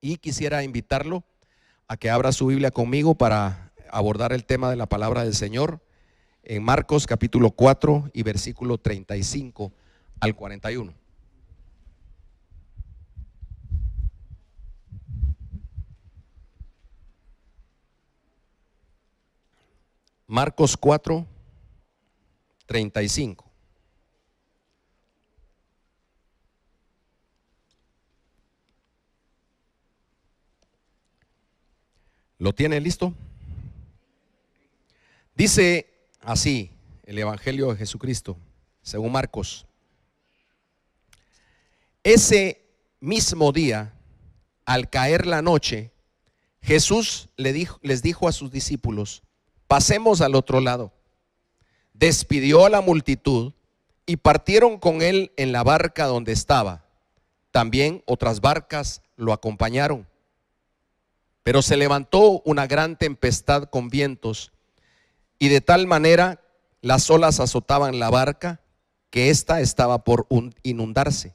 Y quisiera invitarlo a que abra su Biblia conmigo para abordar el tema de la palabra del Señor en Marcos capítulo 4 y versículo 35 al 41. Marcos 4, 35. ¿Lo tiene listo? Dice así el Evangelio de Jesucristo, según Marcos. Ese mismo día, al caer la noche, Jesús les dijo a sus discípulos: pasemos al otro lado. Despidió a la multitud y partieron con él en la barca donde estaba. También otras barcas lo acompañaron. Pero se levantó una gran tempestad con vientos, y de tal manera las olas azotaban la barca que ésta estaba por inundarse.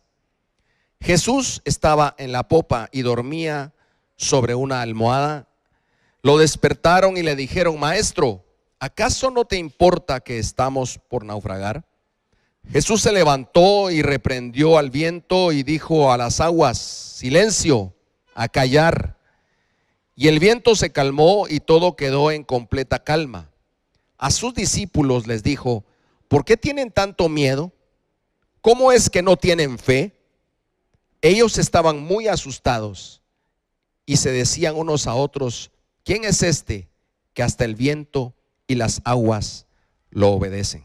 Jesús estaba en la popa y dormía sobre una almohada. Lo despertaron y le dijeron: Maestro, ¿acaso no te importa que estamos por naufragar? Jesús se levantó y reprendió al viento y dijo a las aguas: silencio, a callar. Y el viento se calmó y todo quedó en completa calma. A sus discípulos les dijo: ¿por qué tienen tanto miedo? ¿Cómo es que no tienen fe? Ellos estaban muy asustados y se decían unos a otros: ¿quién es este que hasta el viento y las aguas lo obedecen?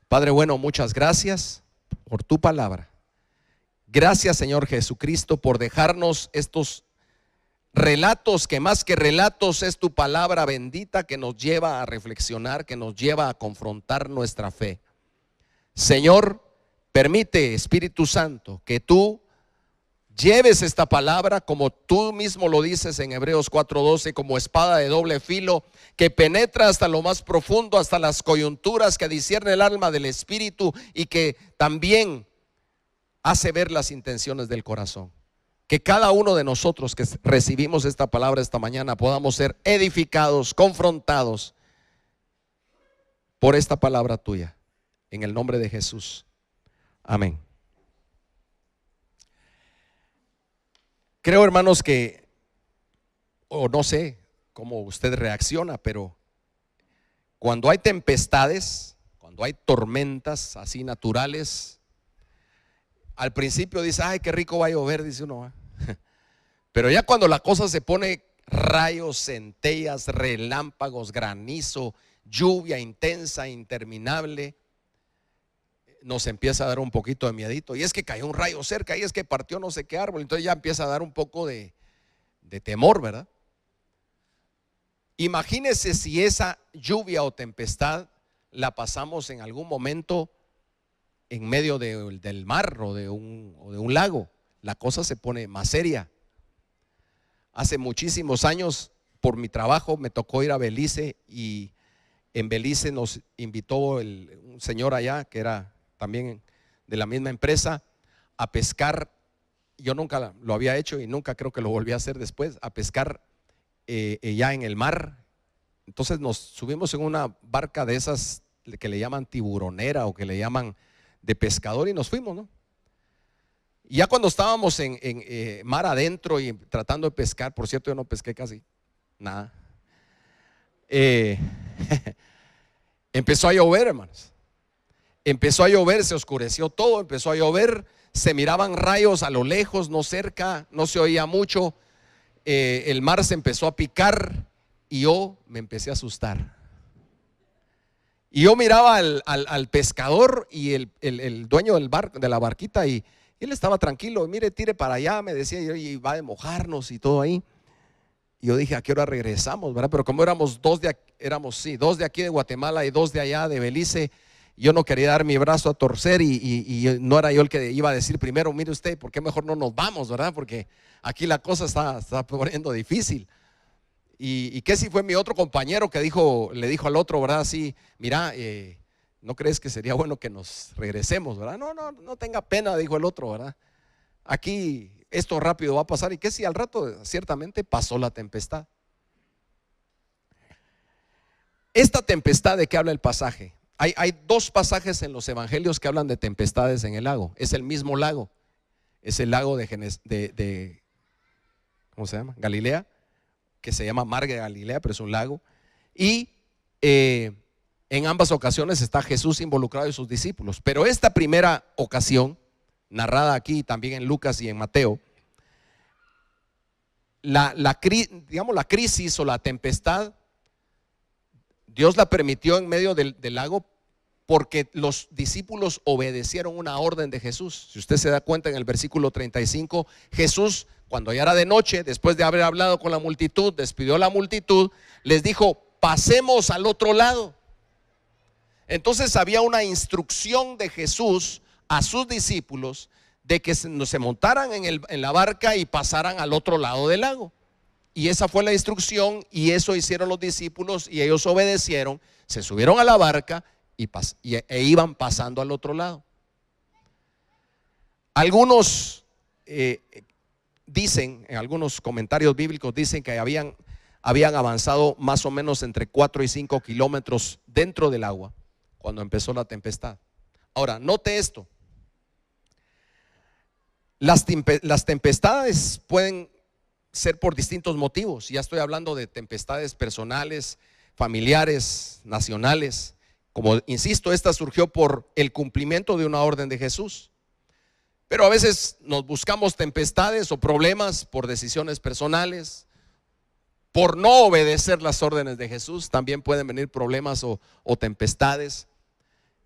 Padre bueno, muchas gracias por tu palabra. Gracias, Señor Jesucristo, por dejarnos estos relatos, que más que relatos es tu palabra bendita, que nos lleva a reflexionar, que nos lleva a confrontar nuestra fe. Señor, permite, Espíritu Santo, que tú lleves esta palabra, como tú mismo lo dices en Hebreos 4:12, como espada de doble filo, que penetra hasta lo más profundo, hasta las coyunturas, que discierne el alma del espíritu y que también hace ver las intenciones del corazón. Que cada uno de nosotros que recibimos esta palabra esta mañana podamos ser edificados, confrontados por esta palabra tuya, en el nombre de Jesús. Amén. Creo, hermanos, que, o no sé cómo usted reacciona, pero cuando hay tempestades, cuando hay tormentas así naturales, al principio dice: ay, qué rico va a llover, dice uno. Pero ya cuando la cosa se pone rayos, centellas, relámpagos, granizo, lluvia intensa, interminable, nos empieza a dar un poquito de miedito. Y es que cayó un rayo cerca, y es que partió no sé qué árbol. Entonces ya empieza a dar un poco de temor, ¿verdad? Imagínese si esa lluvia o tempestad la pasamos en algún momento en medio del mar o de un lago. La cosa se pone más seria. Hace muchísimos años, por mi trabajo, me tocó ir a Belice, y en Belice nos invitó un señor allá que era también de la misma empresa a pescar. Yo nunca lo había hecho y nunca creo que lo volví a hacer después, a pescar ya en el mar. Entonces nos subimos en una barca de esas que le llaman tiburonera o que le llaman de pescador, y nos fuimos, ¿no? Y ya cuando estábamos en mar adentro y tratando de pescar, por cierto, yo no pesqué casi nada, empezó a llover, hermanos. Empezó a llover, se oscureció todo, empezó a llover, se miraban rayos a lo lejos, no cerca, no se oía mucho. El mar se empezó a picar y yo me empecé a asustar. Y yo miraba al pescador y el dueño de la barquita, y él estaba tranquilo. Mire, tire para allá, me decía, y va a mojarnos y todo ahí. Y yo dije: ¿a qué hora regresamos, verdad? Pero como éramos dos de aquí de Guatemala y dos de allá de Belice, yo no quería dar mi brazo a torcer, y no era yo el que iba a decir primero: mire usted, ¿por qué mejor no nos vamos, verdad? Porque aquí la cosa está poniendo difícil. Y que si fue mi otro compañero que le dijo al otro, ¿verdad? Así: mira, ¿no crees que sería bueno que nos regresemos, verdad? No tenga pena, dijo el otro, ¿verdad? Aquí esto rápido va a pasar. ¿Y qué si al rato ciertamente pasó la tempestad? Esta tempestad, ¿de qué habla el pasaje? Hay dos pasajes en los evangelios que hablan de tempestades en el lago. Es el mismo lago. Es el lago de ¿cómo se llama? Galilea, que se llama Mar de Galilea, pero es un lago. Y en ambas ocasiones está Jesús involucrado y sus discípulos. Pero esta primera ocasión, narrada aquí también en Lucas y en Mateo, la crisis o la tempestad, Dios la permitió en medio del lago porque los discípulos obedecieron una orden de Jesús. Si usted se da cuenta, en el versículo 35, Jesús, cuando ya era de noche, después de haber hablado con la multitud, despidió a la multitud, les dijo: pasemos al otro lado. Entonces había una instrucción de Jesús a sus discípulos de que se montaran en la barca y pasaran al otro lado del lago. Y esa fue la instrucción, y eso hicieron los discípulos, y ellos obedecieron, se subieron a la barca e iban pasando al otro lado. Algunos dicen, en algunos comentarios bíblicos dicen que habían avanzado más o menos entre 4 y 5 kilómetros dentro del agua cuando empezó la tempestad. Ahora, note esto: las tempestades pueden ser por distintos motivos. Ya estoy hablando de tempestades personales, familiares, nacionales. Como insisto, esta surgió por el cumplimiento de una orden de Jesús. Pero a veces nos buscamos tempestades o problemas por decisiones personales, por no obedecer las órdenes de Jesús. También pueden venir problemas o tempestades.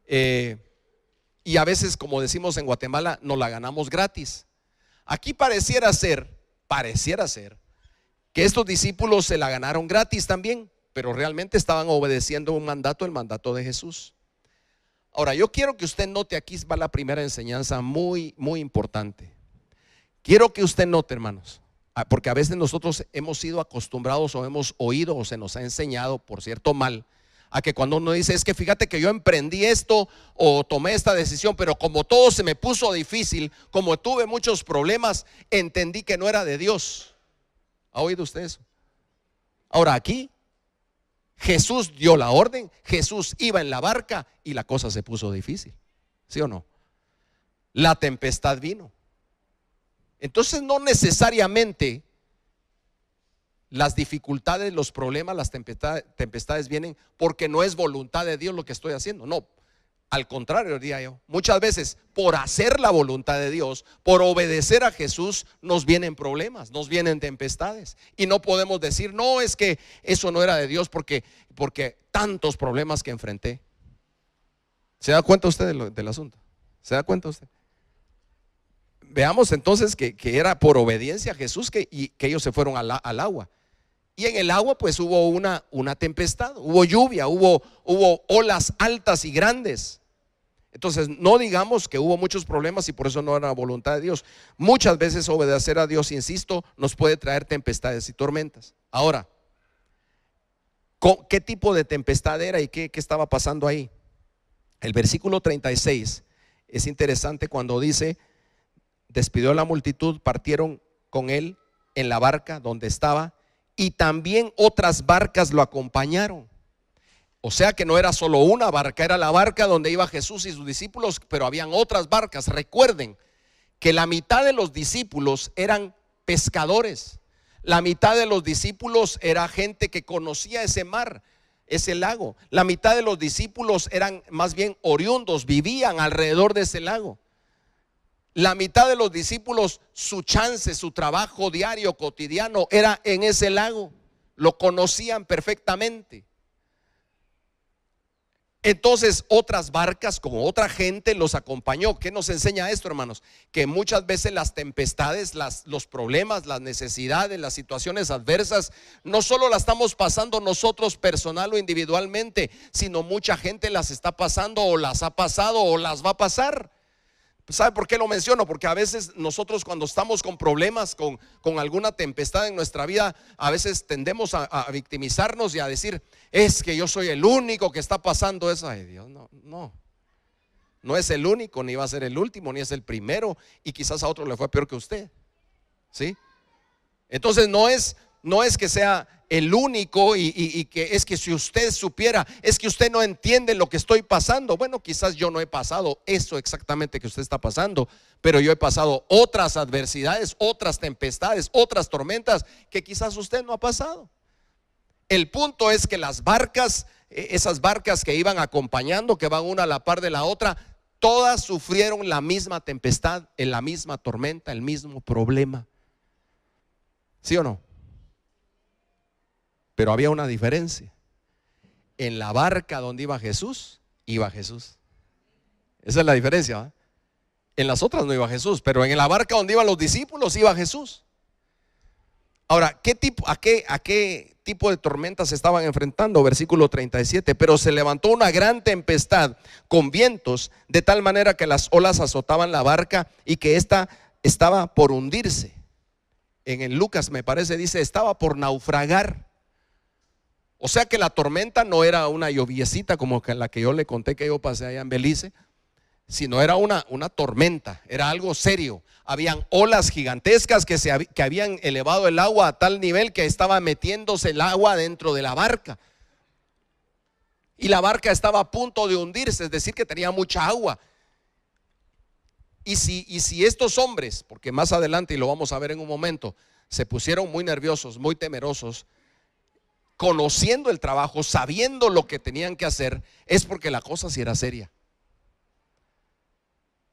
Y a veces, como decimos en Guatemala, nos la ganamos gratis. Aquí pareciera ser que estos discípulos se la ganaron gratis también, pero realmente estaban obedeciendo un mandato, el mandato de Jesús. Ahora, yo quiero que usted note, aquí va la primera enseñanza muy, muy importante. Quiero que usted note, hermanos, porque a veces nosotros hemos sido acostumbrados o hemos oído o se nos ha enseñado, por cierto mal, a que cuando uno dice: es que fíjate que yo emprendí esto o tomé esta decisión, pero como todo se me puso difícil, como tuve muchos problemas, entendí que no era de Dios. ¿Ha oído usted eso? Ahora, aquí Jesús dio la orden, Jesús iba en la barca y la cosa se puso difícil, ¿sí o no? La tempestad vino. Entonces no necesariamente las dificultades, los problemas, las tempestades vienen porque no es voluntad de Dios lo que estoy haciendo. No, al contrario, diría yo. Muchas veces por hacer la voluntad de Dios, por obedecer a Jesús, nos vienen problemas, nos vienen tempestades. Y no podemos decir: no, es que eso no era de Dios porque tantos problemas que enfrenté. ¿Se da cuenta usted del asunto? ¿Se da cuenta usted? Veamos entonces que era por obediencia a Jesús que ellos se fueron al agua. Y en el agua pues hubo una tempestad, hubo lluvia, hubo olas altas y grandes. Entonces no digamos que hubo muchos problemas y por eso no era la voluntad de Dios. Muchas veces obedecer a Dios, insisto, nos puede traer tempestades y tormentas. Ahora, ¿qué tipo de tempestad era y qué estaba pasando ahí? El versículo 36 es interesante cuando dice: despidió a la multitud, partieron con él en la barca donde estaba, y también otras barcas lo acompañaron. O sea que no era solo una barca, era la barca donde iba Jesús y sus discípulos, pero habían otras barcas. Recuerden que la mitad de los discípulos eran pescadores, la mitad de los discípulos era gente que conocía ese mar, ese lago. La mitad de los discípulos eran más bien oriundos, vivían alrededor de ese lago. La mitad de los discípulos, su trabajo diario, cotidiano, era en ese lago. Lo conocían perfectamente. Entonces otras barcas con otra gente los acompañó. ¿Qué nos enseña esto, hermanos? Que muchas veces las tempestades, los problemas, las necesidades, las situaciones adversas, no solo las estamos pasando nosotros personal o individualmente, sino mucha gente las está pasando o las ha pasado o las va a pasar. ¿Sabe por qué lo menciono? Porque a veces nosotros, cuando estamos con problemas, con alguna tempestad en nuestra vida, a veces tendemos a victimizarnos y a decir: es que yo soy el único que está pasando eso. Ay, Dios, no es el único, ni va a ser el último, ni es el primero, y quizás a otro le fue peor que usted. ¿sí? Entonces no es que sea el único y que es que si usted supiera, es que usted no entiende lo que estoy pasando. Bueno, quizás yo no he pasado eso exactamente que usted está pasando, pero yo he pasado otras adversidades, otras tempestades, otras tormentas que quizás usted no ha pasado. El punto es que las barcas, esas barcas que iban acompañando, que van una a la par de la otra, todas sufrieron la misma tempestad, en la misma tormenta, el mismo problema. ¿Sí o no? Pero había una diferencia. En la barca donde iba Jesús, iba Jesús. Esa es la diferencia, ¿verdad? En las otras no iba Jesús, pero en la barca donde iban los discípulos iba Jesús. Ahora, ¿a qué tipo de tormentas se estaban enfrentando? Versículo 37. Pero se levantó una gran tempestad con vientos, de tal manera que las olas azotaban la barca y que ésta estaba por hundirse. En el Lucas, me parece, dice, estaba por naufragar. O sea que la tormenta no era una lluviecita como la que yo le conté que yo pasé allá en Belice, sino era una tormenta, era algo serio. Habían olas gigantescas que habían elevado el agua a tal nivel que estaba metiéndose el agua dentro de la barca. Y la barca estaba a punto de hundirse, es decir, que tenía mucha agua. Y si estos hombres, porque más adelante, y lo vamos a ver en un momento, se pusieron muy nerviosos, muy temerosos, conociendo el trabajo, sabiendo lo que tenían que hacer, es porque la cosa sí era seria.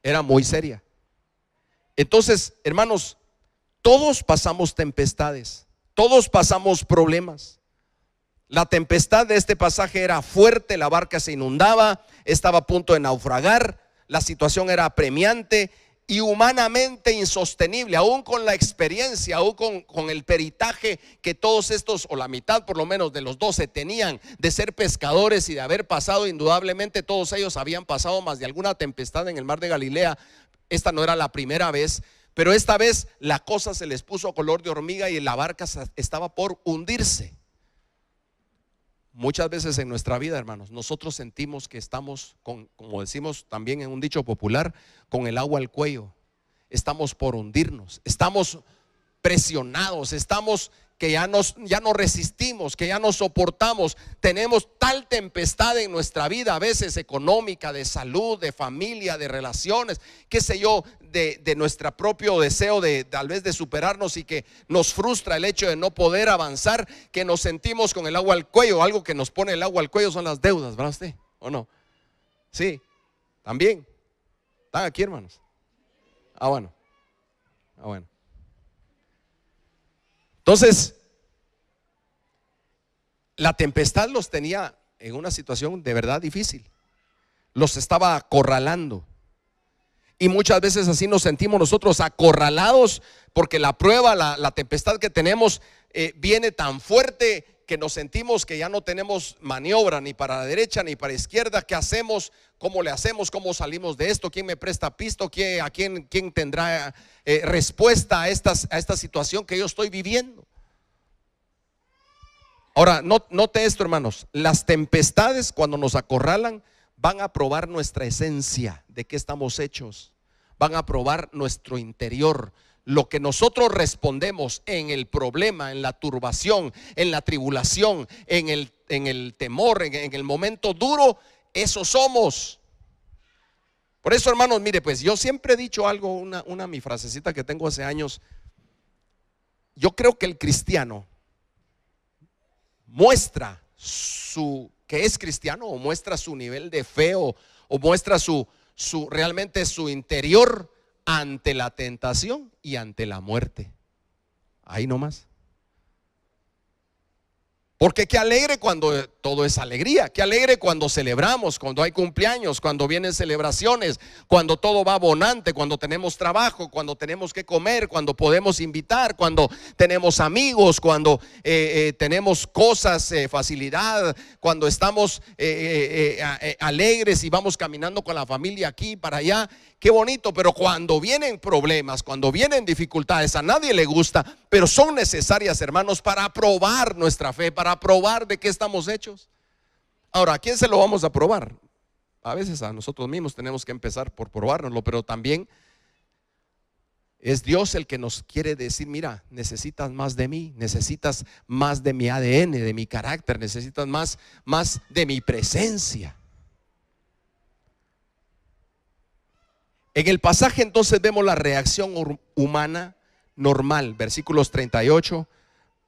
Era muy seria. Entonces, hermanos, todos pasamos tempestades, todos pasamos problemas. La tempestad de este pasaje era fuerte, la barca se inundaba, estaba a punto de naufragar, la situación era apremiante y humanamente insostenible, aún con la experiencia, aún con el peritaje que todos estos, o la mitad por lo menos de los 12 tenían de ser pescadores y de haber pasado, indudablemente todos ellos habían pasado más de alguna tempestad en el mar de Galilea. Esta no era la primera vez, pero esta vez la cosa se les puso color de hormiga y la barca estaba por hundirse. Muchas veces en nuestra vida, hermanos, nosotros sentimos que estamos como decimos también en un dicho popular, con el agua al cuello. Estamos por hundirnos, estamos presionados, estamos que ya no resistimos, que ya no soportamos. Tenemos tal tempestad en nuestra vida, a veces económica, de salud, de familia, de relaciones, qué sé yo, de nuestro propio deseo de tal vez de superarnos, y que nos frustra el hecho de no poder avanzar, que nos sentimos con el agua al cuello. Algo que nos pone el agua al cuello son las deudas, ¿verdad usted? ¿O no? Sí, también. ¿Están aquí, hermanos? Bueno. Entonces, la tempestad los tenía en una situación de verdad difícil. Los estaba acorralando. Y muchas veces así nos sentimos nosotros, acorralados, porque la prueba, la tempestad que tenemos viene tan fuerte que nos sentimos que ya no tenemos maniobra ni para la derecha ni para la izquierda. ¿Qué hacemos? ¿Cómo le hacemos? ¿Cómo salimos de esto? ¿Quién me presta pisto? ¿Quién tendrá respuesta a esta situación que yo estoy viviendo? Ahora, note esto, hermanos. Las tempestades, cuando nos acorralan, van a probar nuestra esencia, de qué estamos hechos. Van a probar nuestro interior. Lo que nosotros respondemos en el problema, en la turbación, en la tribulación, en el temor, en el momento duro, eso somos. Por eso, hermanos, mire, pues yo siempre he dicho algo, mi frasecita que tengo hace años. Yo creo que el cristiano muestra que es cristiano, o muestra su nivel de fe, o muestra realmente su interior ante la tentación y ante la muerte. Ahí nomás. Porque qué alegre cuando todo es alegría, qué alegre cuando celebramos, cuando hay cumpleaños, cuando vienen celebraciones, cuando todo va bonante, cuando tenemos trabajo, cuando tenemos que comer, cuando podemos invitar, cuando tenemos amigos, cuando tenemos cosas, facilidad, cuando estamos alegres y vamos caminando con la familia aquí para allá. Qué bonito. Pero cuando vienen problemas, cuando vienen dificultades, a nadie le gusta, pero son necesarias, hermanos, para probar nuestra fe, para probar de qué estamos hechos. Ahora, ¿a quién se lo vamos a probar? A veces a nosotros mismos tenemos que empezar por probárnoslo, pero también Es Dios el que nos quiere decir: mira, necesitas más de mí, necesitas más de mi ADN, de mi carácter, necesitas más de mi presencia. En el pasaje entonces vemos la reacción humana normal, versículos 38,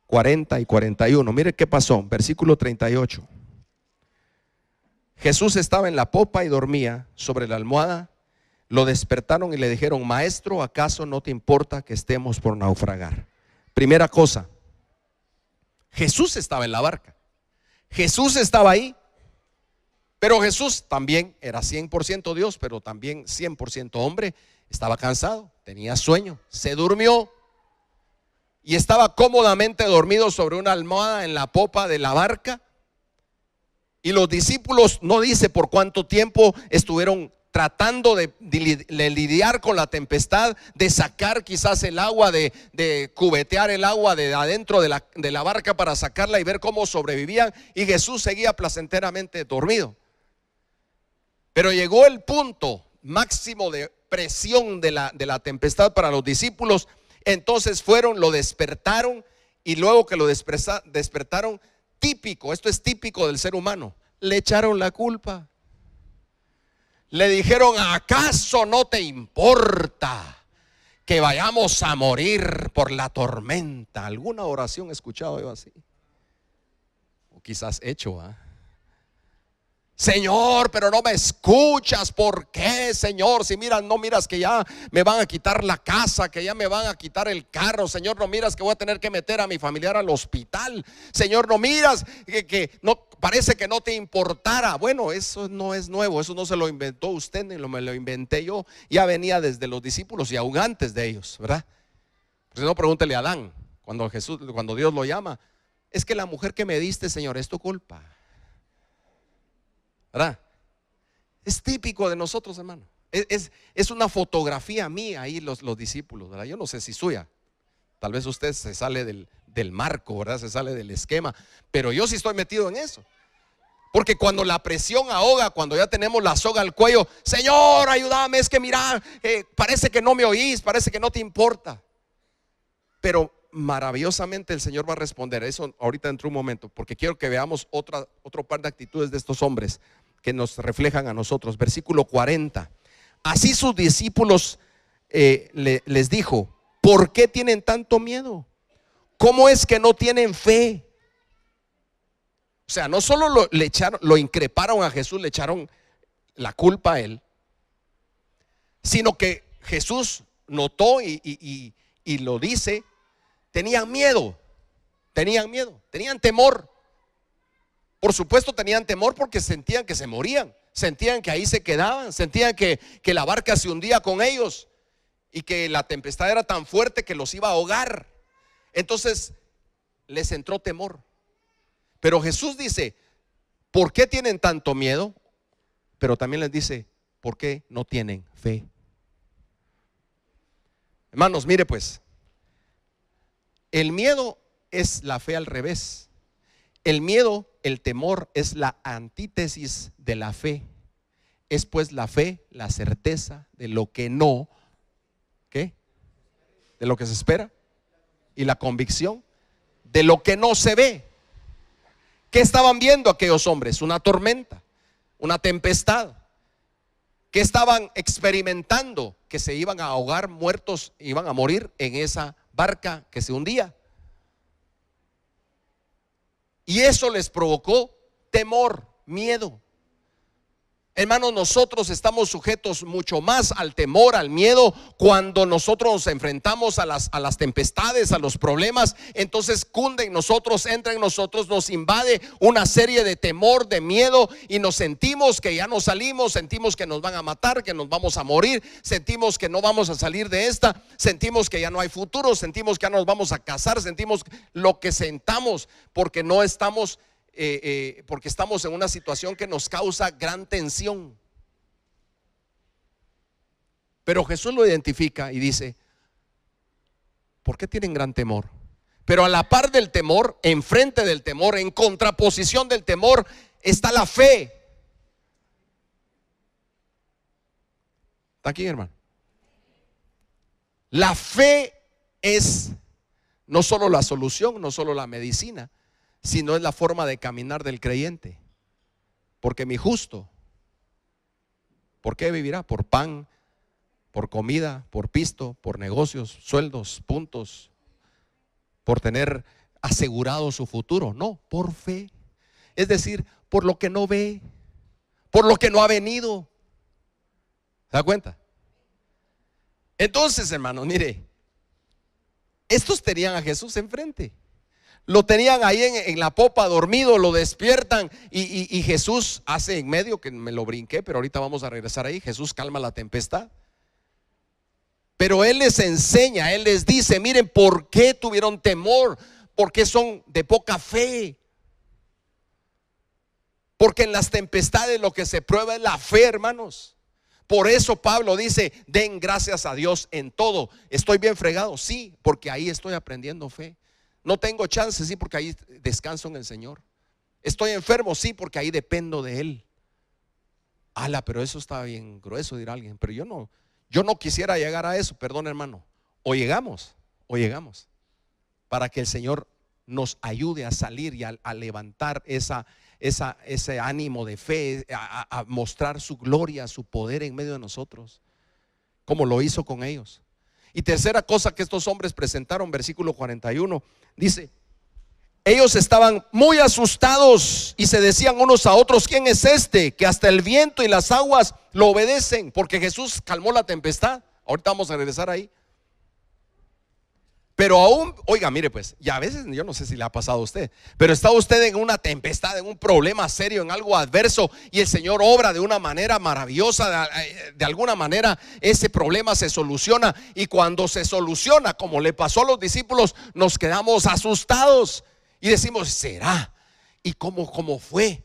40 y 41. Mire qué pasó, versículo 38. Jesús estaba en la popa y dormía sobre la almohada. Lo despertaron y le dijeron: Maestro, ¿acaso no te importa que estemos por naufragar? Primera cosa, Jesús estaba en la barca. Jesús estaba ahí. Pero Jesús también era 100% Dios, pero también 100% hombre. Estaba cansado, tenía sueño, se durmió y estaba cómodamente dormido sobre una almohada en la popa de la barca. Y los discípulos, no dice por cuánto tiempo estuvieron tratando de lidiar con la tempestad, de sacar quizás el agua, de cubetear el agua de adentro de la barca para sacarla y ver cómo sobrevivían. Y Jesús seguía placenteramente dormido. Pero llegó el punto máximo de presión de la tempestad para los discípulos. Entonces fueron, lo despertaron, y luego que lo despertaron, típico, esto es típico del ser humano, le echaron la culpa. Le dijeron: ¿acaso no te importa que vayamos a morir por la tormenta? ¿Alguna oración he escuchado yo así? O quizás hecho, Señor, pero no me escuchas. ¿Por qué, Señor? Si miras, no miras que ya me van a quitar la casa, que ya me van a quitar el carro. Señor, no miras que voy a tener que meter a mi familiar al hospital. Señor, no miras que no, parece que no te importara. Bueno, eso no es nuevo, eso no se lo inventó usted ni me lo inventé yo. Ya venía desde los discípulos y aún antes de ellos, ¿verdad? Pues si no, pregúntele a Adán, cuando Dios lo llama: es que la mujer que me diste, Señor, es tu culpa, ¿verdad? Es típico de nosotros, hermano. Es una fotografía mía ahí los discípulos, ¿verdad? Yo no sé si suya. Tal vez usted se sale del marco, ¿verdad? Se sale del esquema. Pero yo sí estoy metido en eso. Porque cuando la presión ahoga, cuando ya tenemos la soga al cuello: Señor, ayúdame, es que mira, parece que no me oís, parece que no te importa. Pero maravillosamente el Señor va a responder eso ahorita dentro de un momento, porque quiero que veamos otro par de actitudes de estos hombres que nos reflejan a nosotros. Versículo 40. Así sus discípulos les dijo: ¿por qué tienen tanto miedo? ¿Cómo es que no tienen fe? O sea, no solo lo increparon a Jesús, le echaron la culpa a él, sino que Jesús notó y lo dice: tenían miedo, tenían temor. Por supuesto tenían temor porque sentían que se morían, sentían que ahí se quedaban, sentían que la barca se hundía con ellos y que la tempestad era tan fuerte que los iba a ahogar. Entonces les entró temor. Pero Jesús dice: ¿por qué tienen tanto miedo? Pero también les dice: ¿por qué no tienen fe? Hermanos, mire pues, el miedo es la fe al revés. El miedo, el temor, es la antítesis de la fe. Es pues la fe, la certeza de lo que no, ¿qué? De lo que se espera. Y la convicción de lo que no se ve. ¿Qué estaban viendo aquellos hombres? Una tormenta, una tempestad. ¿Qué estaban experimentando? Que se iban a ahogar, muertos, iban a morir en esa barca que se hundía. Y eso les provocó temor, miedo. Hermanos, nosotros estamos sujetos mucho más al temor, al miedo, cuando nosotros nos enfrentamos a las tempestades, a los problemas. Entonces cunde en nosotros, entra en nosotros, nos invade una serie de temor, de miedo, y nos sentimos que ya no salimos, sentimos que nos van a matar, que nos vamos a morir, sentimos que no vamos a salir de esta, sentimos que ya no hay futuro, sentimos que ya nos vamos a casar, sentimos lo que sentamos, porque no estamos porque estamos en una situación que nos causa gran tensión. Pero Jesús lo identifica y dice: ¿por qué tienen gran temor? Pero a la par del temor, enfrente del temor, en contraposición del temor, está la fe. ¿Está aquí, hermano? La fe es no solo la solución, no solo la medicina, sino es la forma de caminar del creyente. Porque mi justo, ¿por qué vivirá? Por pan, por comida, por pisto, por negocios, sueldos, puntos, por tener asegurado su futuro. No, por fe. Es decir, por lo que no ve, por lo que no ha venido. ¿Se da cuenta? Entonces, hermanos, mire, estos tenían a Jesús enfrente. Lo tenían ahí en la popa dormido, lo despiertan y Jesús hace en medio, que me lo brinqué, pero ahorita vamos a regresar ahí. Jesús calma la tempestad. Pero Él les enseña, Él les dice, miren, ¿por qué tuvieron temor? ¿Por qué son de poca fe? Porque en las tempestades lo que se prueba es la fe, hermanos. Por eso Pablo dice, den gracias a Dios en todo. ¿Estoy bien fregado? Sí, porque ahí estoy aprendiendo fe. No tengo chance, sí, porque ahí descanso en el Señor. Estoy enfermo, sí, porque ahí dependo de Él. Ala, pero eso está bien grueso, dirá alguien. Pero yo no quisiera llegar a eso, perdón, hermano. O llegamos, para que el Señor nos ayude a salir y a levantar ese ánimo de fe, a mostrar su gloria, su poder en medio de nosotros, como lo hizo con ellos. Y tercera cosa que estos hombres presentaron, versículo 41, dice: ellos estaban muy asustados y se decían unos a otros, ¿quién es este que hasta el viento y las aguas lo obedecen? Porque Jesús calmó la tempestad. Ahorita vamos a regresar ahí. Pero aún, oiga, mire pues, y a veces yo no sé si le ha pasado a usted, pero está usted en una tempestad, en un problema serio, en algo adverso, y el Señor obra de una manera maravillosa. De alguna manera ese problema se soluciona, y cuando se soluciona, como le pasó a los discípulos, nos quedamos asustados y decimos, ¿será? ¿Y cómo fue?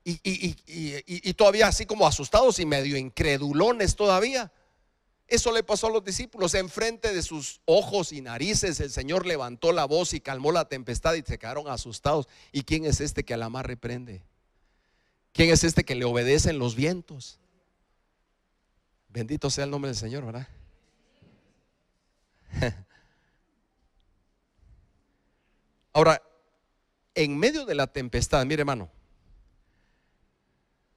Y todavía así como asustados y medio incredulones todavía. Eso le pasó a los discípulos. Enfrente de sus ojos y narices el Señor levantó la voz y calmó la tempestad, y se quedaron asustados. ¿Y quién es este que a la mar reprende? ¿Quién es este que le obedecen los vientos? Bendito sea el nombre del Señor, ¿verdad? Ahora, en medio de la tempestad, mire, hermano,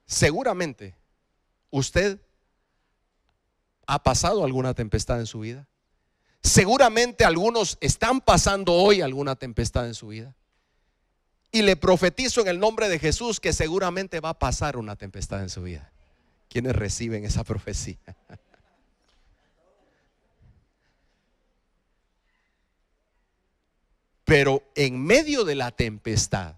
seguramente usted ha pasado alguna tempestad en su vida. Seguramente algunos están pasando hoy alguna tempestad en su vida. Y le profetizo en el nombre de Jesús que seguramente va a pasar una tempestad en su vida. ¿Quiénes reciben esa profecía? Pero en medio de la tempestad,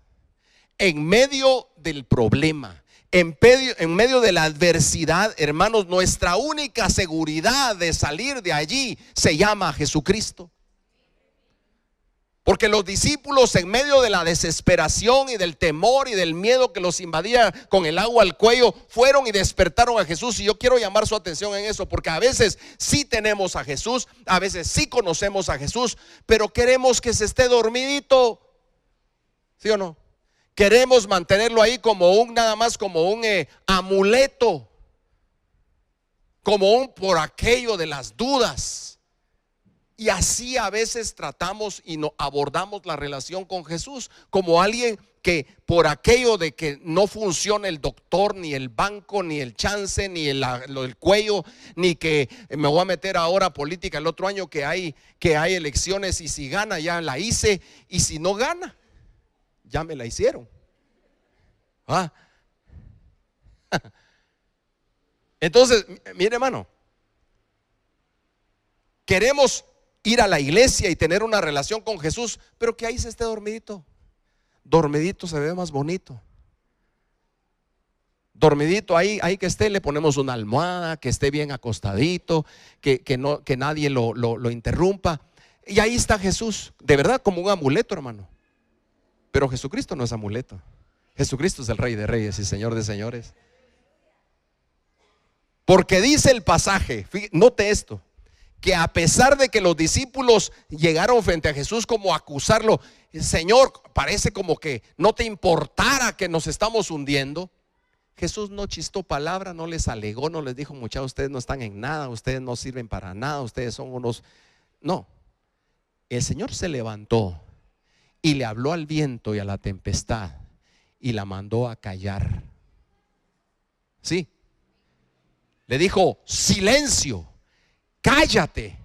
en medio del problema, en medio de la adversidad, hermanos, nuestra única seguridad de salir de allí se llama Jesucristo. Porque los discípulos, en medio de la desesperación y del temor y del miedo que los invadía con el agua al cuello, fueron y despertaron a Jesús. Y yo quiero llamar su atención en eso, porque a veces sí tenemos a Jesús, a veces sí conocemos a Jesús, pero queremos que se esté dormidito, ¿sí o no? Queremos mantenerlo ahí como nada más como un amuleto, como un por aquello de las dudas. Y así a veces tratamos y no abordamos la relación con Jesús como alguien que por aquello de que no funciona el doctor, ni el banco, ni el chance, ni el cuello, ni que me voy a meter ahora a política el otro año que hay elecciones, y si gana ya la hice, y si no gana ya me la hicieron. Entonces, mire, hermano, queremos ir a la iglesia y tener una relación con Jesús, pero que ahí se esté dormidito. Dormidito se ve más bonito. Dormidito ahí que esté, le ponemos una almohada, que esté bien acostadito, que nadie lo interrumpa. Y ahí está Jesús, de verdad, como un amuleto, hermano. Pero Jesucristo no es amuleto. Jesucristo es el Rey de Reyes y Señor de Señores. Porque dice el pasaje, note esto, que a pesar de que los discípulos llegaron frente a Jesús como a acusarlo, Señor, parece como que no te importara que nos estamos hundiendo. Jesús no chistó palabra, no les alegó, no les dijo, muchachos, ustedes no están en nada, ustedes no sirven para nada, ustedes son unos No, el Señor se levantó y le habló al viento y a la tempestad y la mandó a callar. Sí, le dijo: silencio, cállate.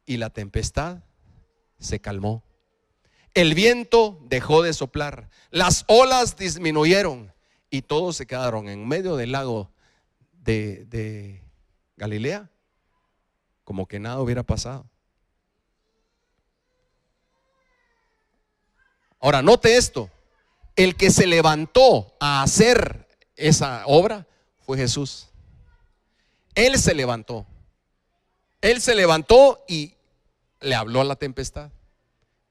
Y la tempestad se calmó. El viento dejó de soplar, las olas disminuyeron y todos se quedaron en medio del lago de Galilea como que nada hubiera pasado. Ahora note esto: el que se levantó a hacer esa obra fue Jesús. Él se levantó. Él se levantó y le habló a la tempestad.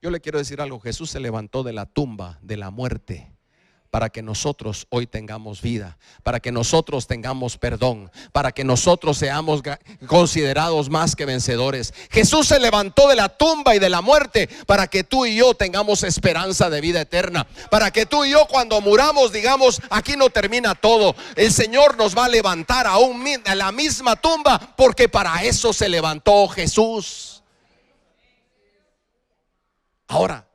Yo le quiero decir algo: Jesús se levantó de la tumba, de la muerte, para que nosotros hoy tengamos vida, para que nosotros tengamos perdón, para que nosotros seamos considerados más que vencedores. Jesús se levantó de la tumba y de la muerte para que tú y yo tengamos esperanza de vida eterna, para que tú y yo cuando muramos digamos: aquí no termina todo. El Señor nos va a levantar aún a la misma tumba, porque para eso se levantó Jesús. Ahora,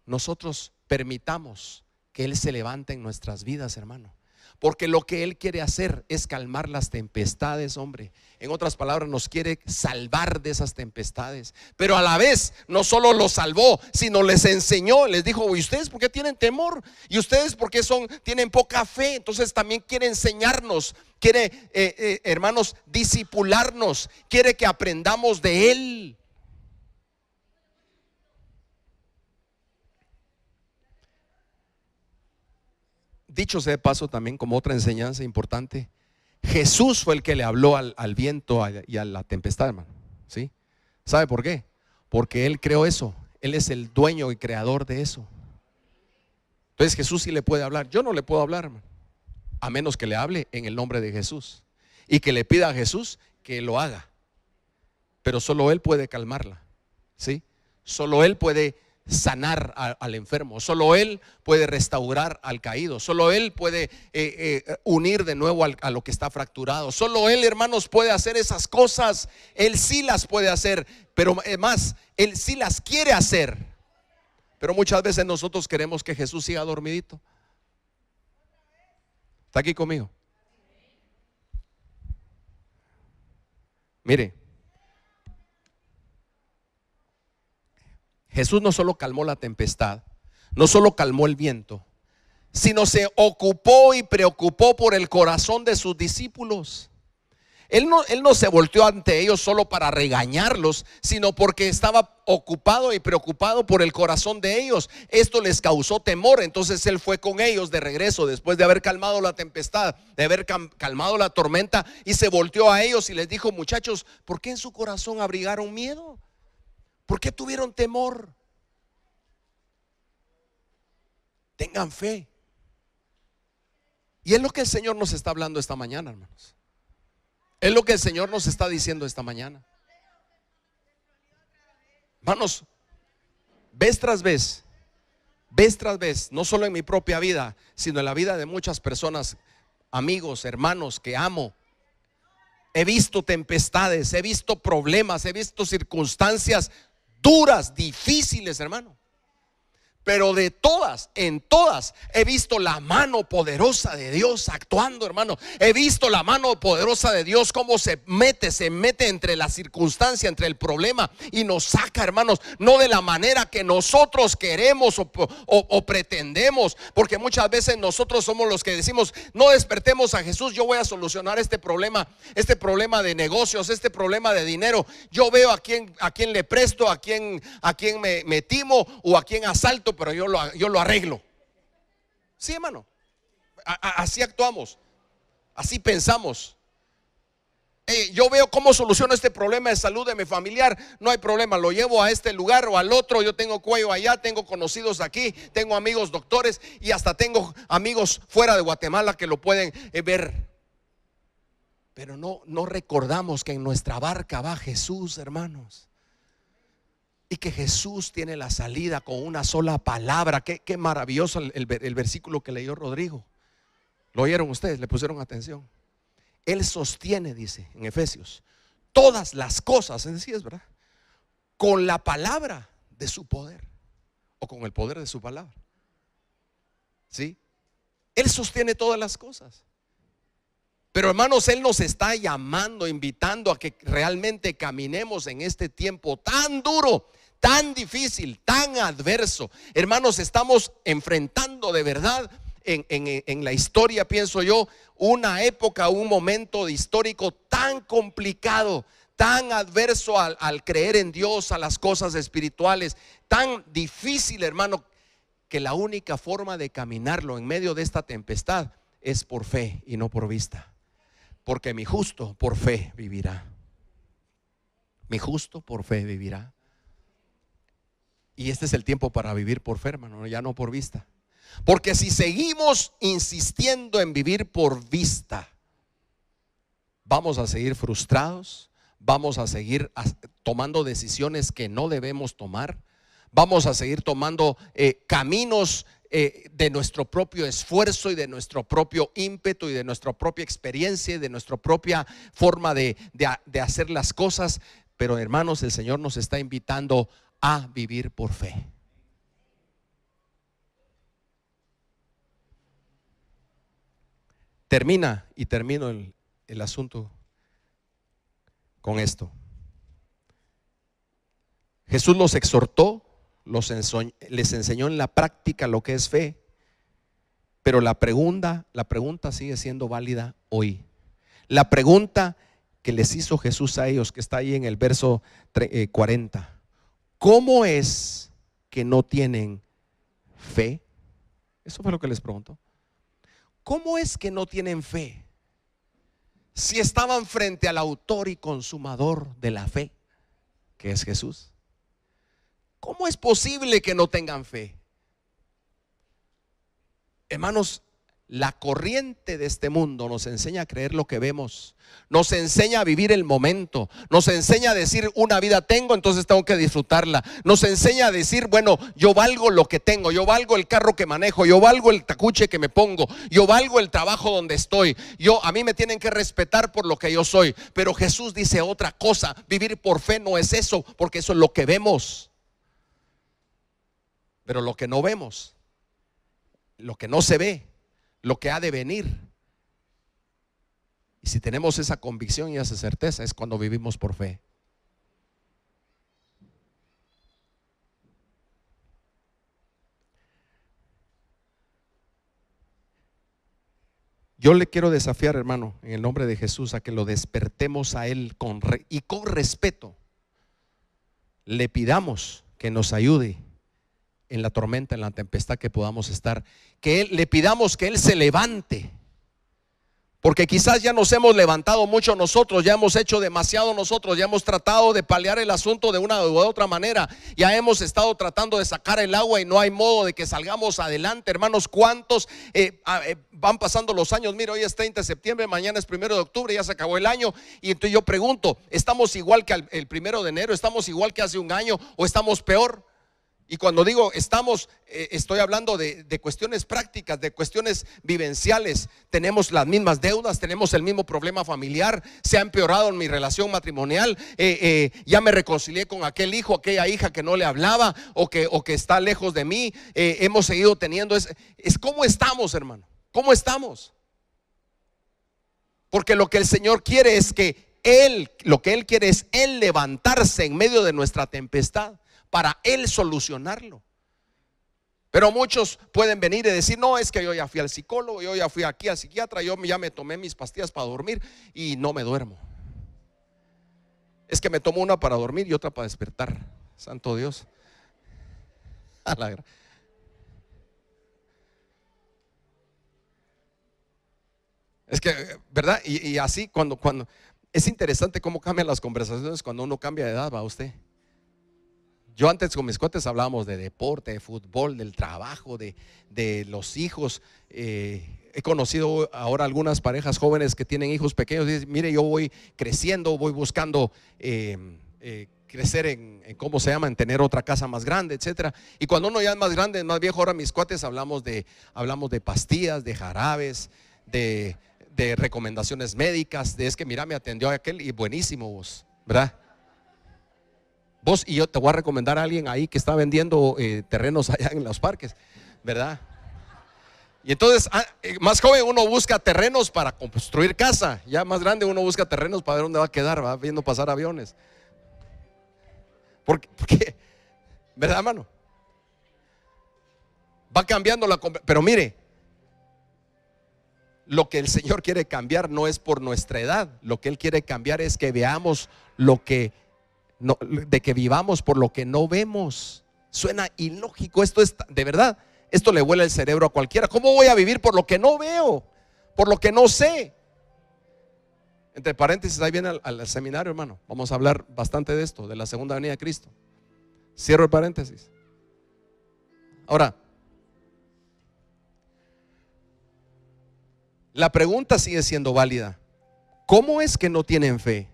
nosotros permitamos que Él se levante en nuestras vidas, hermano, porque lo que Él quiere hacer es calmar las tempestades, hombre. En otras palabras, nos quiere salvar de esas tempestades. Pero a la vez, no solo los salvó, sino les enseñó, les dijo: ¿y ustedes por qué tienen temor? ¿Y ustedes por qué tienen poca fe? Entonces también quiere enseñarnos, quiere, hermanos, discipularnos, quiere que aprendamos de Él. Dicho sea de paso, también como otra enseñanza importante, Jesús fue el que le habló al viento y a la tempestad, hermano. ¿Sí? ¿Sabe por qué? Porque Él creó eso. Él es el dueño y creador de eso. Entonces Jesús sí le puede hablar. Yo no le puedo hablar, hermano, a menos que le hable en el nombre de Jesús y que le pida a Jesús que lo haga. Pero solo Él puede calmarla. ¿Sí? Solo Él puede sanar al enfermo, solo Él puede restaurar al caído, solo Él puede unir de nuevo a lo que está fracturado, solo Él, hermanos, puede hacer esas cosas. Él sí las puede hacer, pero más, Él sí las quiere hacer. Pero muchas veces nosotros queremos que Jesús siga dormidito. ¿Está aquí conmigo? Mire, Jesús no solo calmó la tempestad, no solo calmó el viento, sino se ocupó y preocupó por el corazón de sus discípulos. Él no se volteó ante ellos solo para regañarlos, sino porque estaba ocupado y preocupado por el corazón de ellos. Esto les causó temor. Entonces Él fue con ellos de regreso después de haber calmado la tempestad, de haber calmado la tormenta, y se volteó a ellos y les dijo: muchachos, ¿por qué en su corazón abrigaron miedo? ¿Por qué tuvieron temor? Tengan fe. Y es lo que el Señor nos está hablando esta mañana, hermanos. Es lo que el Señor nos está diciendo esta mañana. Hermanos, vez tras vez, no solo en mi propia vida, sino en la vida de muchas personas, amigos, hermanos que amo, he visto tempestades, he visto problemas, he visto circunstancias duras, difíciles, hermano. Pero de todas, en todas, he visto la mano poderosa de Dios actuando, hermano. He visto la mano poderosa de Dios cómo se mete entre la circunstancia, entre el problema, y nos saca, hermanos, no de la manera que nosotros queremos o pretendemos. Porque muchas veces nosotros somos los que decimos: no despertemos a Jesús, yo voy a solucionar este problema de negocios, este problema de dinero. Yo veo a quién le presto, a quién me timo o a quién asalto, pero yo lo arreglo. Sí, hermano, así actuamos, así pensamos. Yo veo cómo soluciono este problema de salud de mi familiar. No hay problema, lo llevo a este lugar o al otro. Yo tengo cuello allá, tengo conocidos aquí, tengo amigos doctores y hasta tengo amigos fuera de Guatemala que lo pueden ver. Pero no recordamos que en nuestra barca va Jesús, hermanos, y que Jesús tiene la salida con una sola palabra. Qué maravilloso el versículo que leyó Rodrigo. ¿Lo oyeron ustedes? ¿Le pusieron atención? Él sostiene, dice en Efesios, todas las cosas, es decir, es verdad, con la palabra de su poder, o con el poder de su palabra. ¿Sí? Él sostiene todas las cosas. Pero hermanos, Él nos está llamando, invitando a que realmente caminemos en este tiempo tan duro, tan difícil, tan adverso. Hermanos, estamos enfrentando de verdad en la historia, pienso yo, una época, un momento histórico tan complicado, tan adverso al creer en Dios, a las cosas espirituales, tan difícil, hermano, que la única forma de caminarlo en medio de esta tempestad es por fe y no por vista. Porque mi justo por fe vivirá. Mi justo por fe vivirá. Y este es el tiempo para vivir por fe, hermano, ya no por vista. Porque si seguimos insistiendo en vivir por vista, vamos a seguir frustrados, vamos a seguir tomando decisiones que no debemos tomar, vamos a seguir tomando caminos de nuestro propio esfuerzo y de nuestro propio ímpetu y de nuestra propia experiencia y de nuestra propia forma de hacer las cosas. Pero hermanos, el Señor nos está invitando a vivir por fe. Termino el asunto con esto. Jesús los exhortó, les enseñó en la práctica lo que es fe, pero la pregunta sigue siendo válida hoy. La pregunta que les hizo Jesús a ellos, que está ahí en el verso 40: ¿cómo es que no tienen fe? Eso fue lo que les preguntó. ¿Cómo es que no tienen fe si estaban frente al autor y consumador de la fe, que es Jesús? ¿Cómo es posible que no tengan fe? Hermanos, la corriente de este mundo nos enseña a creer lo que vemos, nos enseña a vivir el momento, nos enseña a decir: una vida tengo, entonces tengo que disfrutarla. Nos enseña a decir: bueno, yo valgo lo que tengo, yo valgo el carro que manejo, yo valgo el tacuche que me pongo, yo valgo el trabajo donde estoy, a mí me tienen que respetar por lo que yo soy. Pero Jesús dice otra cosa: vivir por fe no es eso, porque eso es lo que vemos. Pero lo que no vemos, lo que no se ve, lo que ha de venir, y si tenemos esa convicción y esa certeza, es cuando vivimos por fe. Yo le quiero desafiar, hermano, en el nombre de Jesús, a que lo despertemos a Él con respeto. Le pidamos que nos ayude en la tormenta, en la tempestad que podamos estar, le pidamos que Él se levante, porque quizás ya nos hemos levantado mucho nosotros, ya hemos hecho demasiado nosotros, ya hemos tratado de paliar el asunto de una u otra manera, ya hemos estado tratando de sacar el agua y no hay modo de que salgamos adelante. Hermanos, ¿cuántos van pasando los años? Mira, hoy es 30 de septiembre, mañana es 1 de octubre, ya se acabó el año. Y entonces yo pregunto: ¿estamos igual que el 1 de enero? ¿Estamos igual que hace un año o estamos peor? Y cuando digo estamos, estoy hablando de cuestiones prácticas, de cuestiones vivenciales. Tenemos las mismas deudas, tenemos el mismo problema familiar, se ha empeorado en mi relación matrimonial, ya me reconcilié con aquel hijo, aquella hija que no le hablaba o que está lejos de mí. Hemos seguido teniendo ¿cómo estamos, hermano? ¿Cómo estamos? Porque lo que el Señor quiere es que lo que Él quiere es Él levantarse en medio de nuestra tempestad, para Él solucionarlo. Pero muchos pueden venir y decir: no, es que yo ya fui al psicólogo, yo ya fui aquí al psiquiatra, yo ya me tomé mis pastillas para dormir y no me duermo. Es que me tomo una para dormir y otra para despertar. Santo Dios. Es que, ¿verdad? Y así cuando es interesante cómo cambian las conversaciones cuando uno cambia de edad, va usted. Yo antes con mis cuates hablábamos de deporte, de fútbol, del trabajo, de los hijos. He conocido ahora algunas parejas jóvenes que tienen hijos pequeños y dicen: mire, yo voy creciendo, voy buscando crecer en ¿cómo se llama? En tener otra casa más grande, etcétera. Y cuando uno ya es más grande, más viejo, ahora mis cuates hablamos de pastillas, de jarabes, de de recomendaciones médicas, es que mira, me atendió aquel y buenísimo vos, ¿verdad? Vos y yo te voy a recomendar a alguien ahí que está vendiendo terrenos allá en los parques, ¿verdad? Y entonces, más joven uno busca terrenos para construir casa, ya más grande uno busca terrenos para ver dónde va a quedar, va viendo pasar aviones. Porque ¿verdad, hermano? Va cambiando pero mire, lo que el Señor quiere cambiar no es por nuestra edad, lo que Él quiere cambiar es que veamos de que vivamos por lo que no vemos. Suena ilógico, esto es de verdad, esto le vuela el cerebro a cualquiera. ¿Cómo voy a vivir por lo que no veo? Por lo que no sé. Entre paréntesis, ahí viene al seminario, hermano. Vamos a hablar bastante de esto, de la segunda venida de Cristo. Cierro el paréntesis. Ahora, la pregunta sigue siendo válida. ¿Cómo es que no tienen fe?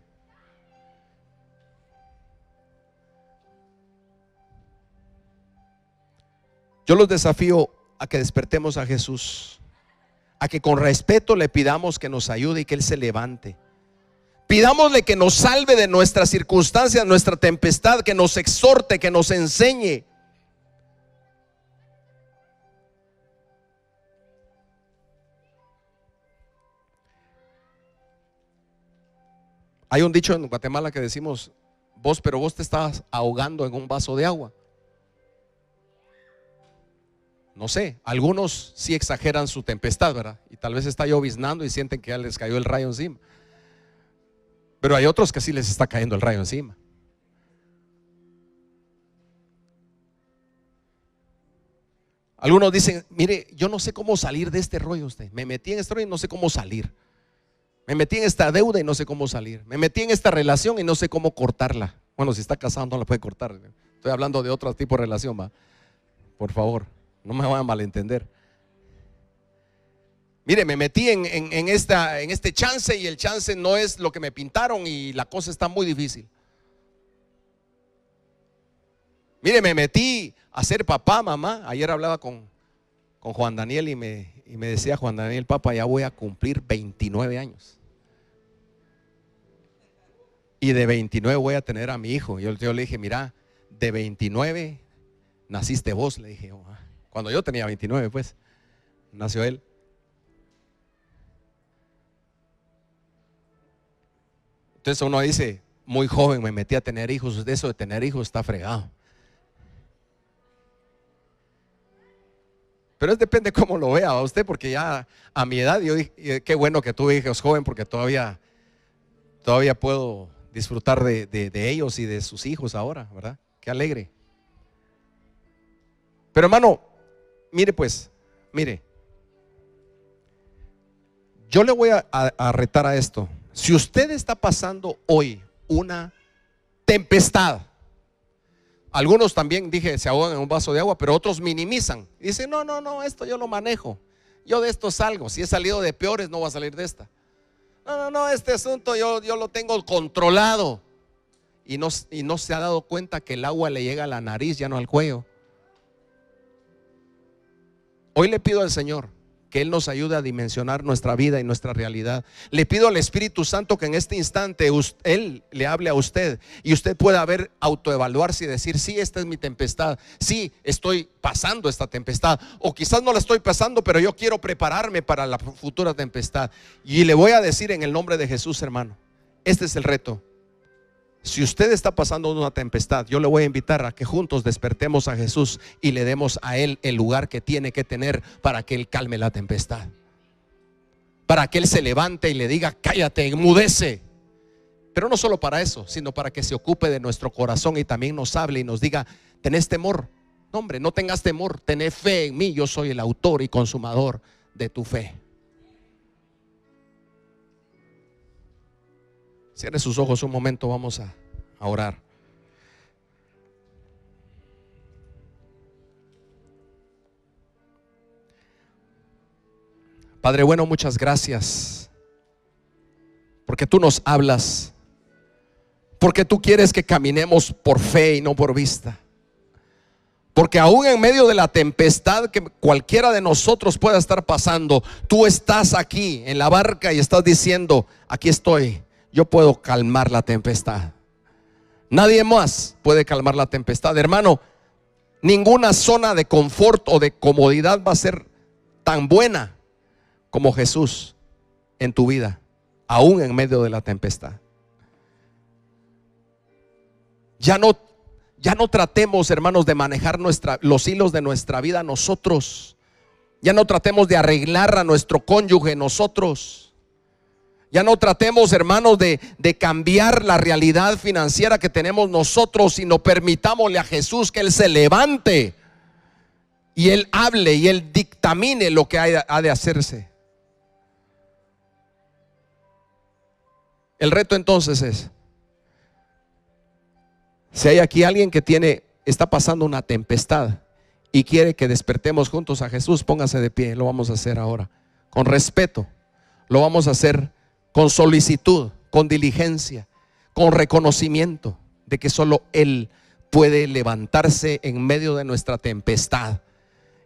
Yo los desafío a que despertemos a Jesús, a que con respeto le pidamos que nos ayude y que Él se levante. Pidámosle que nos salve de nuestras circunstancias, nuestra tempestad, que nos exhorte, que nos enseñe. Hay un dicho en Guatemala que decimos, pero vos te estás ahogando en un vaso de agua. No sé, algunos sí exageran su tempestad, ¿verdad? Y tal vez está lloviznando y sienten que ya les cayó el rayo encima. Pero hay otros que sí les está cayendo el rayo encima. Algunos dicen, mire, yo no sé cómo salir de este rollo usted. Me metí en este rollo y no sé cómo salir. Me metí en esta deuda y no sé cómo salir. Me metí en esta relación y no sé cómo cortarla. Bueno, si está casado no la puede cortar. Estoy hablando de otro tipo de relación, ¿va? Por favor, no me vayan a malentender. Mire, me metí en este chance y el chance no es lo que me pintaron y la cosa está muy difícil. Mire, me metí a ser papá, mamá. Ayer hablaba con Juan Daniel y me decía Juan Daniel, papá, ya voy a cumplir 29 años. Y de 29 voy a tener a mi hijo. Yo le dije, mira, de 29 naciste vos, le dije. Cuando yo tenía 29, pues, nació él. Entonces uno dice, muy joven me metí a tener hijos. De eso de tener hijos está fregado. Pero depende cómo lo vea a usted, porque ya a mi edad, yo dije, qué bueno que tuve hijos joven, porque todavía puedo disfrutar de ellos y de sus hijos ahora, ¿verdad? Qué alegre. Pero hermano, mire pues, mire, yo le voy a retar a esto. Si usted está pasando hoy una tempestad, algunos también, dije, se ahogan en un vaso de agua, pero otros minimizan. Dicen, no, esto yo lo manejo. Yo de esto salgo. Si he salido de peores, no voy a salir de esta. No, este asunto yo lo tengo controlado. Y no se ha dado cuenta que el agua le llega a la nariz, ya no al cuello. Hoy le pido al Señor que Él nos ayude a dimensionar nuestra vida y nuestra realidad. Le pido al Espíritu Santo que en este instante Él le hable a usted y usted pueda autoevaluarse y decir, sí, esta es mi tempestad, sí, estoy pasando esta tempestad, o quizás no la estoy pasando, pero yo quiero prepararme para la futura tempestad. Y le voy a decir en el nombre de Jesús, hermano, este es el reto. Si usted está pasando una tempestad, yo le voy a invitar a que juntos despertemos a Jesús y le demos a Él el lugar que tiene que tener para que Él calme la tempestad, para que Él se levante y le diga, cállate, enmudece. Pero no solo para eso, sino para que se ocupe de nuestro corazón y también nos hable y nos diga, ¿tenés temor? No, hombre, no tengas temor, tenés fe en mí, yo soy el autor y consumador de tu fe. Cierre sus ojos un momento, vamos a orar. Padre bueno, muchas gracias, porque tú nos hablas, porque tú quieres que caminemos por fe y no por vista, Porque aún en medio de la tempestad que cualquiera de nosotros pueda estar pasando, tú estás aquí en la barca y estás diciendo: aquí estoy, yo puedo calmar la tempestad. Nadie más puede calmar la tempestad, hermano. Ninguna zona de confort o de comodidad va a ser tan buena como Jesús en tu vida, aún en medio de la tempestad. Ya no tratemos, hermanos, de manejar los hilos de nuestra vida nosotros. Ya no tratemos de arreglar a nuestro cónyuge nosotros. Ya no tratemos, hermanos, de cambiar la realidad financiera que tenemos nosotros, sino permitámosle a Jesús que Él se levante y Él hable y Él dictamine lo que ha de hacerse. El reto entonces es: si hay aquí alguien que está pasando una tempestad y quiere que despertemos juntos a Jesús, póngase de pie. Lo vamos a hacer ahora con respeto, lo vamos a hacer con solicitud, con diligencia, con reconocimiento de que solo Él puede levantarse en medio de nuestra tempestad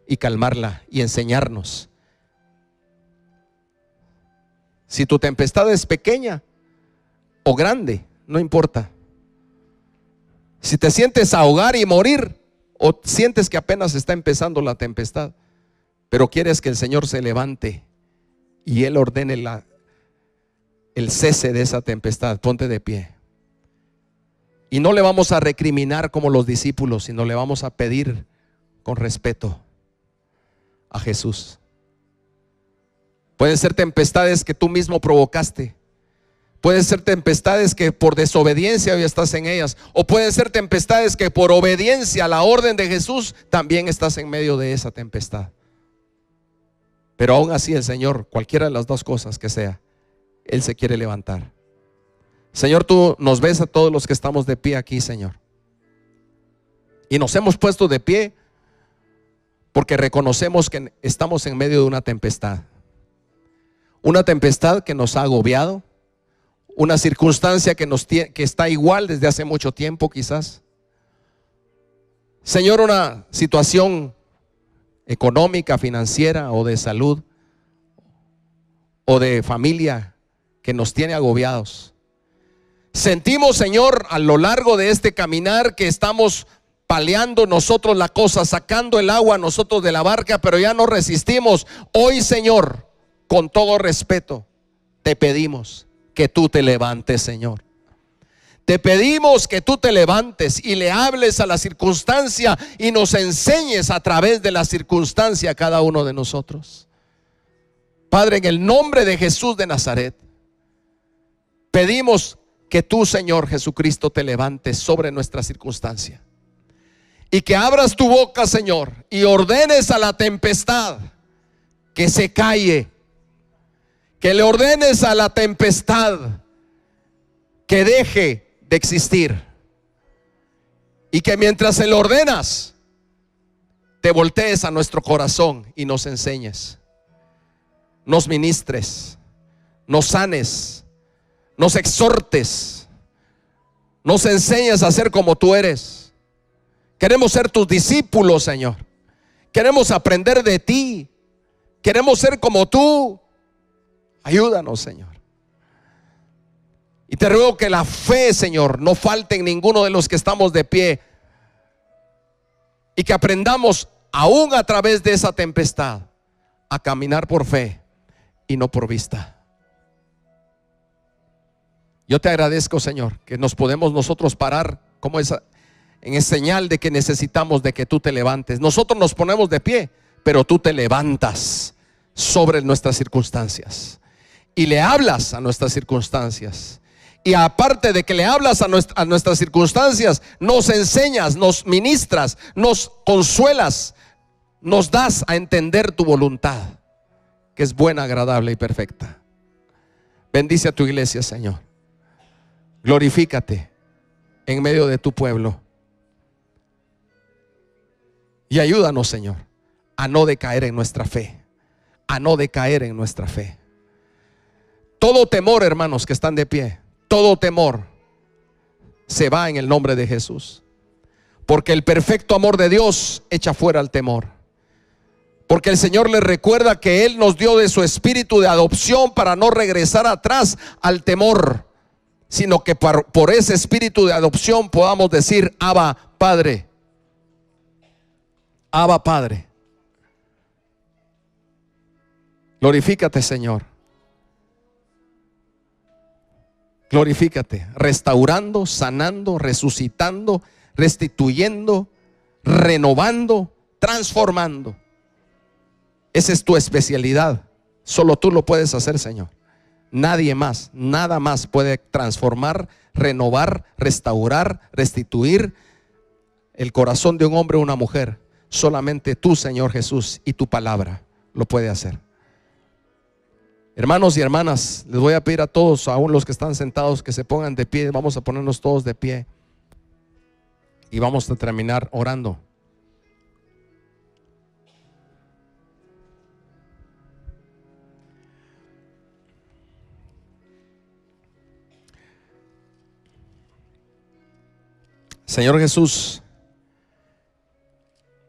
y calmarla y enseñarnos. Si tu tempestad es pequeña o grande, no importa. Si te sientes ahogar y morir, o sientes que apenas está empezando la tempestad, pero quieres que el Señor se levante y Él ordene el cese de esa tempestad, ponte de pie. Y no le vamos a recriminar como los discípulos, sino le vamos a pedir con respeto a Jesús. Pueden ser tempestades que tú mismo provocaste. Pueden ser tempestades que por desobediencia hoy estás en ellas. O pueden ser tempestades que por obediencia a la orden de Jesús también estás en medio de esa tempestad. Pero aún así el Señor, cualquiera de las dos cosas que sea, Él se quiere levantar. Señor, tú nos ves a todos los que estamos de pie aquí, Señor. Y nos hemos puesto de pie porque reconocemos que estamos en medio de una tempestad. Una tempestad que nos ha agobiado. Una circunstancia que está igual desde hace mucho tiempo quizás. Señor, una situación económica, financiera o de salud o de familia que nos tiene agobiados. Sentimos, Señor, a lo largo de este caminar que estamos paleando nosotros la cosa, sacando el agua nosotros de la barca, pero ya no resistimos. Hoy, Señor, con todo respeto, te pedimos que tú te levantes, Señor. Te pedimos que tú te levantes y le hables a la circunstancia y nos enseñes a través de la circunstancia a cada uno de nosotros. Padre, en el nombre de Jesús de Nazaret, pedimos que tú, Señor Jesucristo, te levantes sobre nuestra circunstancia y que abras tu boca, Señor, y ordenes a la tempestad que se calle. Que le ordenes a la tempestad que deje de existir. Y que mientras se lo ordenas, te voltees a nuestro corazón y nos enseñes, nos ministres, nos sanes, nos exhortes, nos enseñes a ser como tú eres. Queremos ser tus discípulos, Señor. Queremos aprender de ti. Queremos ser como tú. Ayúdanos, Señor. Y te ruego que la fe, Señor, no falte en ninguno de los que estamos de pie. Y que aprendamos, aún a través de esa tempestad, a caminar por fe y no por vista. Yo te agradezco, Señor, que nos podemos nosotros parar como en señal de que necesitamos de que tú te levantes. Nosotros nos ponemos de pie, pero tú te levantas sobre nuestras circunstancias y le hablas a nuestras circunstancias. Y aparte de que le hablas a nuestras circunstancias, nos enseñas, nos ministras, nos consuelas, nos das a entender tu voluntad, que es buena, agradable y perfecta. Bendice a tu iglesia, Señor. Glorifícate en medio de tu pueblo. Y ayúdanos, Señor, a no decaer en nuestra fe. A no decaer en nuestra fe. Todo temor, hermanos que están de pie, todo temor se va en el nombre de Jesús. Porque el perfecto amor de Dios echa fuera el temor. Porque el Señor les recuerda que Él nos dio de su espíritu de adopción para no regresar atrás al temor, sino que por ese espíritu de adopción podamos decir: Abba, Padre. Abba, Padre. Glorifícate, Señor. Glorifícate, restaurando, sanando, resucitando, restituyendo, renovando, transformando. Esa es tu especialidad. Solo tú lo puedes hacer, Señor. Nadie más, nada más puede transformar, renovar, restaurar, restituir el corazón de un hombre o una mujer. Solamente tú, Señor Jesús, y tu palabra lo puede hacer. Hermanos y hermanas, les voy a pedir a todos, aún los que están sentados, que se pongan de pie. Vamos a ponernos todos de pie y vamos a terminar orando. Señor Jesús,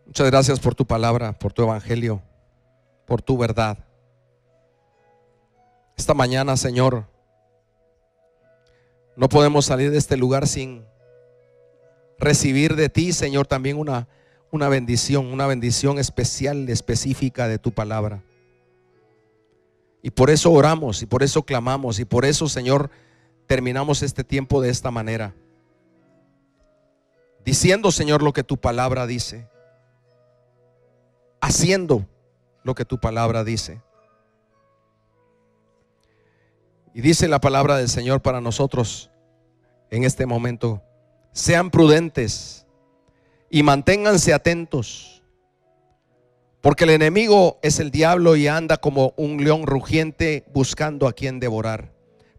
muchas gracias por tu palabra, por tu evangelio, por tu verdad. Esta mañana, Señor, no podemos salir de este lugar sin recibir de ti, Señor, también una bendición especial, específica de tu palabra. Y por eso oramos, y por eso clamamos, y por eso, Señor, terminamos este tiempo de esta manera, diciendo, Señor, lo que tu palabra dice, haciendo lo que tu palabra dice. Y dice la palabra del Señor para nosotros en este momento: sean prudentes y manténganse atentos, porque el enemigo es el diablo y anda como un león rugiente buscando a quien devorar.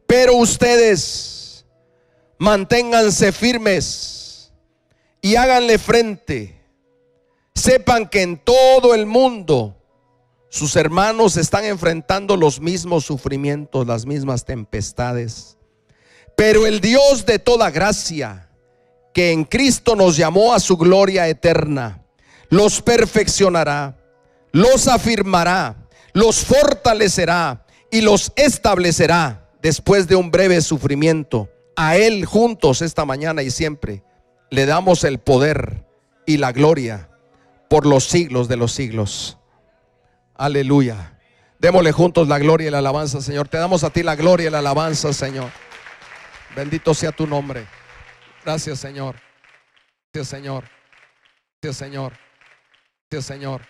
Pero ustedes manténganse firmes y háganle frente. Sepan que en todo el mundo sus hermanos están enfrentando los mismos sufrimientos, las mismas tempestades. Pero el Dios de toda gracia, que en Cristo nos llamó a su gloria eterna, los perfeccionará, los afirmará, los fortalecerá y los establecerá después de un breve sufrimiento. A Él juntos esta mañana y siempre le damos el poder y la gloria por los siglos de los siglos. Aleluya. Démosle juntos la gloria y la alabanza, Señor. Te damos a ti la gloria y la alabanza, Señor. Bendito sea tu nombre. Gracias, Señor. Gracias, Señor. Gracias, Señor. Gracias, Señor.